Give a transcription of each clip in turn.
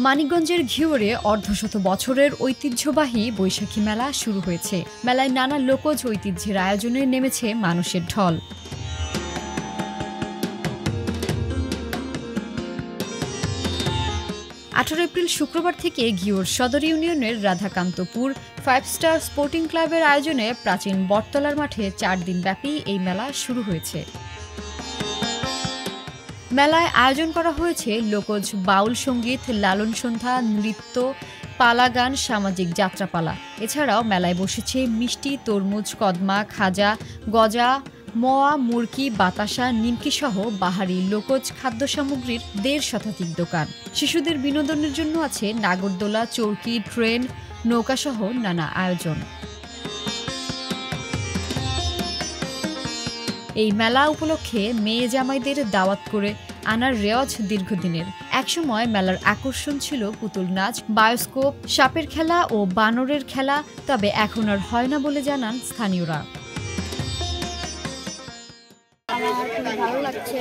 মানিকগঞ্জের ঘিওরে অর্ধশত বছরের ঐতিহ্যবাহী বৈশাখী মেলা শুরু হয়েছে। মেলায় নানা লোকজ ঐতিহ্যের আয়োজনে নেমেছে মানুষের ঢল। 18 এপ্রিল শুক্রবার থেকে ঘিওর সদর ইউনিয়নের রাধাকান্তপুর 5 স্টার স্পোর্টিং ক্লাবের আয়োজনে প্রাচীন বটতলার মাঠে 4 দিনব্যাপী এই মেলা শুরু হয়েছে। মেলায় আয়োজন করা হয়েছে লোকজ বাউল সঙ্গীত, লালন সন্ধ্যা, নৃত্য, পালা গান, সামাজিক যাত্রাপালা। এছাড়াও মেলায় বসেছে মিষ্টি, তরমুজ, কদমা, খাজা, গজা, মোয়া, মুরকি, বাতাসা, নিমকি সহ বাহারি লোকজ খাদ্য সামগ্রীর 1.5 শতাধিক দোকান। শিশুদের বিনোদনের জন্য আছে নাগরদোলা, চরকি, ট্রেন, নৌকা সহ নানা আয়োজন। এই মেলা উপলক্ষে মেয়ে জামাইদের দাওয়াত করে আনার রেওয়াজ দীর্ঘদিনের। একসময় মেলার আকর্ষণ ছিল পুতুল নাচ, বায়োস্কোপ, সাপের খেলা ও বানরের খেলা, তবে এখন আর হয় না বলে জানান স্থানীয়রা। আমার খুবই ভালো লাগছে,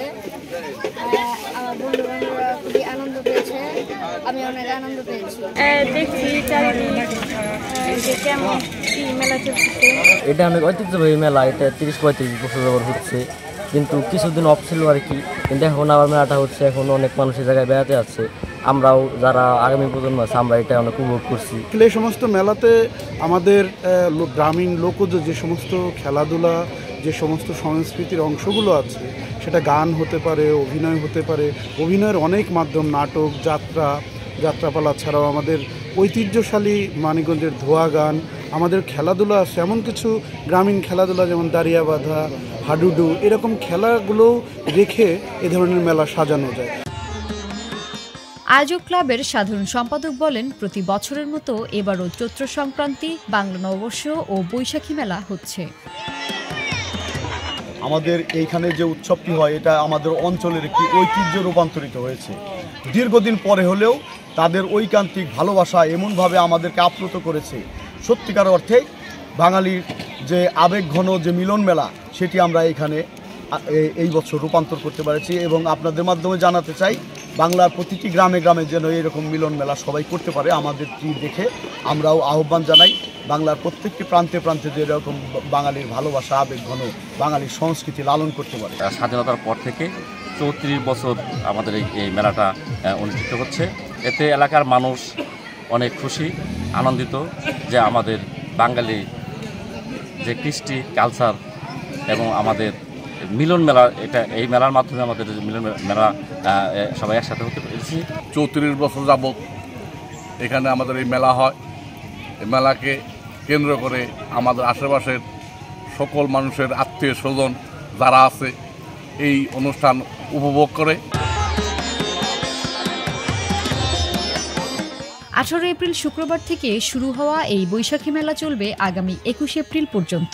আমার বন্ধু বান্ধবরা খুবই আনন্দ পেয়েছে, আমি অনেক আনন্দ পেয়েছি। দেখছি চারিদিক যে কেমন কি মেলা চলছে। এটা অনেক ঐতিহ্যবাহী মেলা, এটা 30-35 বছর ধরে হচ্ছে, কিন্তু কিছুদিন অফ ছিল আর কি। কিন্তু এখন আবার মেলাটা হচ্ছে, এখন অনেক মানুষের জায়গায় বেড়াতে যাচ্ছে। আমরাও যারা আগামী প্রজন্ম আছে আমরা এটা অনেক উপভোগ করছি। এই সমস্ত মেলাতে আমাদের গ্রামীণ লোকজ যে সমস্ত খেলাধুলা, যে সমস্ত সংস্কৃতির অংশগুলো আছে, সেটা গান হতে পারে, অভিনয় হতে পারে, অভিনয়ের অনেক মাধ্যম, নাটক, যাত্রাপালা ছাড়াও আমাদের ঐতিহ্যশালী মানিকগঞ্জের ধোয়া গান, আমাদের খেলাধুলা আছে, এমন কিছু গ্রামীণ খেলাধুলা যেমন দাঁড়িয়া বাঁধা, হাডুডু, এরকম খেলাগুলো রেখে এ ধরনের মেলা সাজানো যায়। আয়োজক ক্লাবের সাধারণ সম্পাদক বলেন, প্রতি বছরের মতো এবারও চৈত্র সংক্রান্তি, বাংলা নববর্ষ ও বৈশাখী মেলা হচ্ছে। আমাদের এইখানে যে উৎসবটি হয় এটা আমাদের অঞ্চলের একটি ঐতিহ্য রূপান্তরিত হয়েছে। দীর্ঘদিন পরে হলেও তাদের ঐকান্তিক ভালোবাসা এমনভাবে আমাদেরকে আপ্লুত করেছে, সত্যিকার অর্থে বাঙালির যে আবেগঘন যে মিলন মেলা, সেটি আমরা এখানে এই বছর রূপান্তর করতে পেরেছি। এবং আপনাদের মাধ্যমে জানাতে চাই, বাংলার প্রতিটি গ্রামে গ্রামে যেন এরকম মিলন মেলা সবাই করতে পারে। আমাদেরটি দেখে আমরাও আহ্বান জানাই বাংলার প্রত্যেকটি প্রান্তে প্রান্তে যে এরকম বাঙালির ভালোবাসা, আবেগঘন বাঙালির সংস্কৃতি লালন করতে পারে। স্বাধীনতার পর থেকে 34 বছর আমাদের এই মেলাটা অনুষ্ঠিত হচ্ছে। এতে এলাকার মানুষ অনেক খুশি, আনন্দিত যে আমাদের বাঙালি যে কৃষ্টি, কালচার এবং আমাদের মিলন মেলা, এটা এই মেলার মাধ্যমে আমাদের মিলন মেলা সবাই একসাথে হতে পেরেছি। 34 বছর যাবৎ এখানে আমাদের এই মেলা হয়। এই মেলাকে কেন্দ্র করে আমাদের আশেপাশের সকল মানুষের আত্মীয় স্বজন যারা আছে এই অনুষ্ঠান উপভোগ করে। 18 এপ্রিল শুক্রবার থেকে শুরু হওয়া এই বৈশাখী মেলা চলবে আগামী 21 এপ্রিল পর্যন্ত।